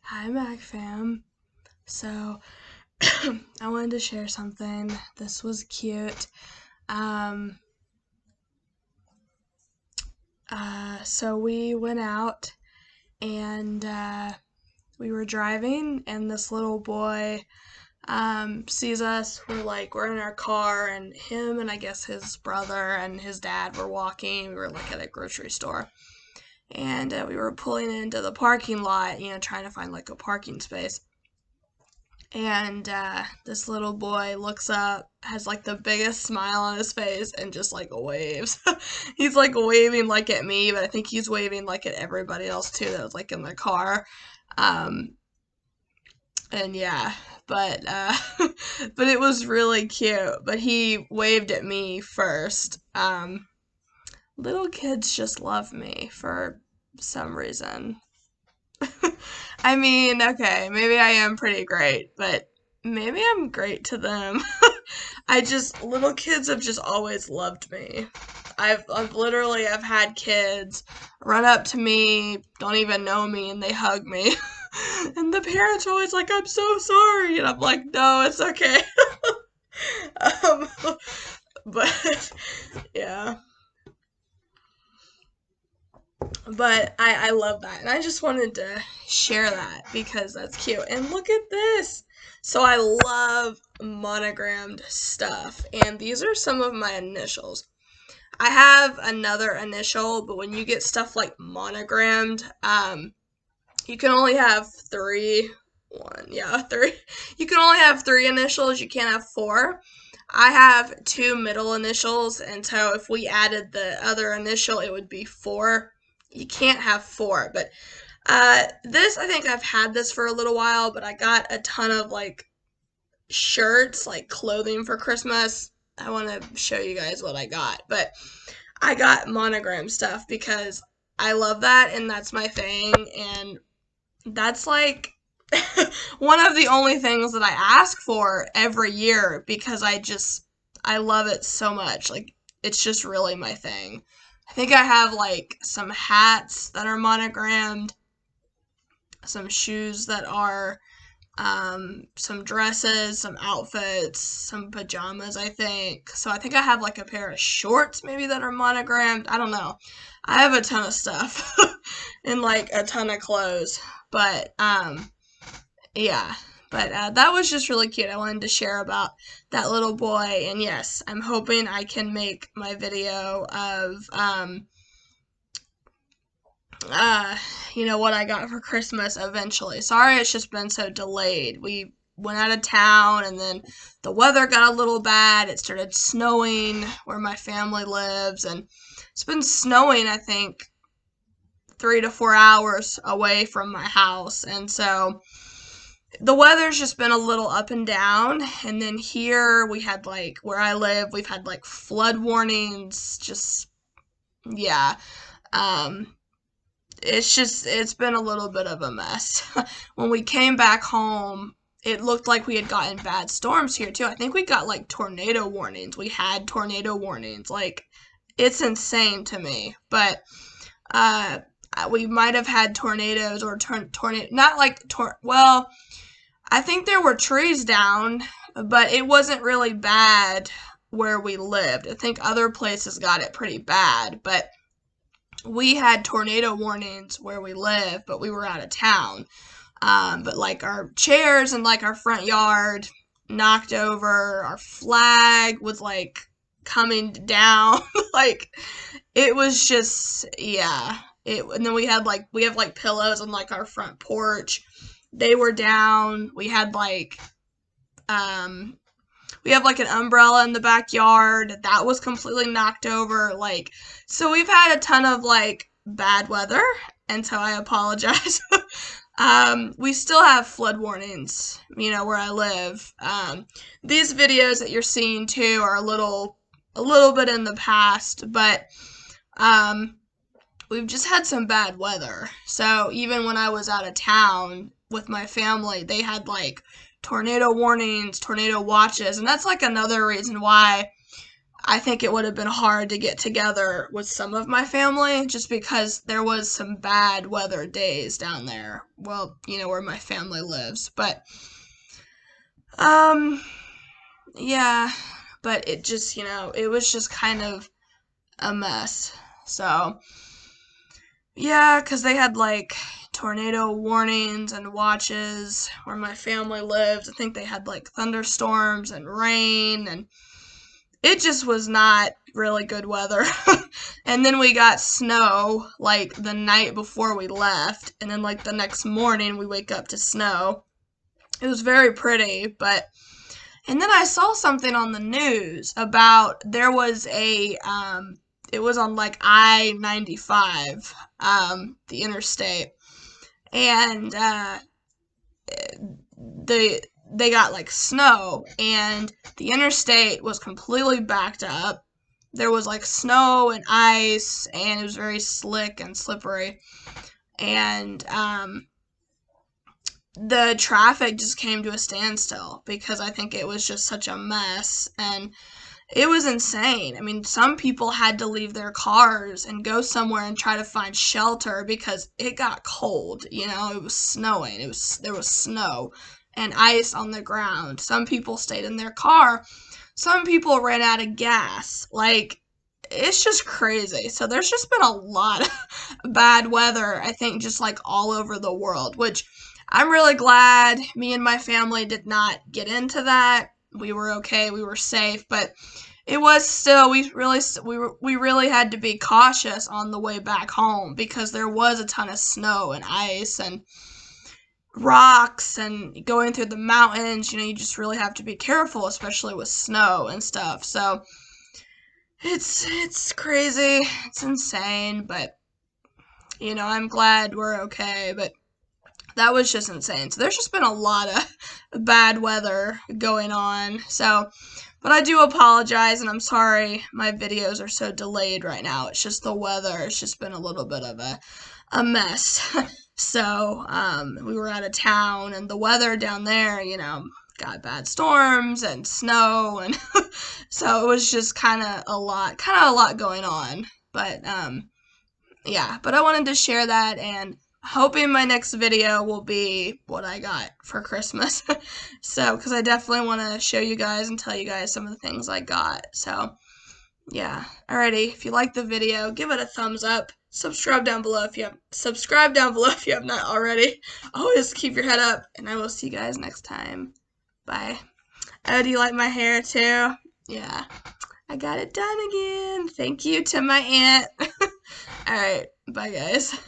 Hi, Mac fam. So, I wanted to share something. This was cute. Um, so we went out and we were driving, and this little boy sees us. We're in our car, and him and I guess his brother and his dad were walking. We were like at a grocery store, and we were pulling into the parking lot, trying to find like a parking space. And this little boy looks up, has like the biggest smile on his face, and just like waves. He's like waving like at me, but I think he's waving like at everybody else too that was like in the car. Um, and yeah, but but it was really cute. But he waved at me first. Little kids just love me for some reason. I mean, okay, maybe I am pretty great, but maybe I'm great to them. Little kids have just always loved me. I've had kids run up to me, don't even know me, and they hug me. And the parents are always like, I'm so sorry. And I'm like, no, it's okay. um, but yeah, but I love that. And I just wanted to share that because that's cute. And look at this. So I love monogrammed stuff. And these are some of my initials. I have another initial, but when you get stuff like monogrammed, you can only have three. One, yeah, three. You can only have three initials. You can't have four. I have two middle initials, and so if we added the other initial, it would be four. You can't have four, but this, I think I've had this for a little while, but I got a ton of like shirts, like clothing for Christmas. I want to show you guys what I got, but I got monogram stuff because I love that and that's my thing, and that's like one of the only things that I ask for every year because I love it so much. Like it's just really my thing. I think I have like some hats that are monogrammed, some shoes that are, some dresses, some outfits, some pajamas, I think. So I think I have like a pair of shorts maybe that are monogrammed. I don't know. I have a ton of stuff and like a ton of clothes. But yeah. But that was just really cute. I wanted to share about that little boy. And yes, I'm hoping I can make my video of uh, what I got for Christmas eventually. Sorry it's just been so delayed. We went out of town and then the weather got a little bad. It started snowing where my family lives, and it's been snowing, I think, 3 to 4 hours away from my house. And so the weather's just been a little up and down. And then here we had like, where I live, we've had like flood warnings. Just, yeah. Um, it's been a little bit of a mess. When we came back home, it looked like we had gotten bad storms here too. I think we got like tornado warnings. We had tornado warnings. Like it's insane to me. But uh we might have had tornadoes or tornado, not like well, I think there were trees down, but it wasn't really bad where we lived. I think other places got it pretty bad, but we had tornado warnings where we live, but we were out of town. But like our chairs and like our front yard knocked over, our flag was like coming down. Like it was just, yeah. And then we have like pillows on like our front porch. They were down. Um, we have like an umbrella in the backyard that was completely knocked over. Like, so we've had a ton of like bad weather, and so I apologize. We still have flood warnings, where I live. These videos that you're seeing too are a little bit in the past, but um, we've just had some bad weather. So even when I was out of town with my family, they had like tornado warnings, tornado watches, and that's like another reason why I think it would have been hard to get together with some of my family just because there was some bad weather days down there. Well, where my family lives. But um yeah, but it just, it was just kind of a mess. So, yeah, 'cause they had like tornado warnings and watches where my family lived. I think they had like thunderstorms and rain, and it just was not really good weather. And then we got snow like the night before we left, and then like the next morning we wake up to snow. It was very pretty, but and then I saw something on the news about there was it was on like I-95, the interstate, and they got like snow, and the interstate was completely backed up. There was like snow and ice, and it was very slick and slippery, and the traffic just came to a standstill because I think it was just such a mess, and it was insane. I mean, some people had to leave their cars and go somewhere and try to find shelter because it got cold. It was snowing. There was snow and ice on the ground. Some people stayed in their car. Some people ran out of gas. Like, it's just crazy. So there's just been a lot of bad weather, I think, just like all over the world, which I'm really glad me and my family did not get into that. We were okay, we were safe, but it was still, we really had to be cautious on the way back home because there was a ton of snow and ice and rocks, and going through the mountains, you just really have to be careful, especially with snow and stuff. So it's crazy, it's insane, but I'm glad we're okay. But that was just insane. So there's just been a lot of bad weather going on. So, but I do apologize, and I'm sorry my videos are so delayed right now. It's just the weather. It's just been a little bit of a mess. So, we were out of town, and the weather down there, got bad storms and snow, and so it was just kind of a lot going on. But, yeah, but I wanted to share that, and hoping my next video will be what I got for Christmas. So, because I definitely want to show you guys and tell you guys some of the things I got. So, yeah. Alrighty, if you like the video, give it a thumbs up. Subscribe down below if you have not already. Always keep your head up, and I will see you guys next time. Bye. Oh, do you like my hair too? Yeah. I got it done again. Thank you to my aunt. Alright, bye guys.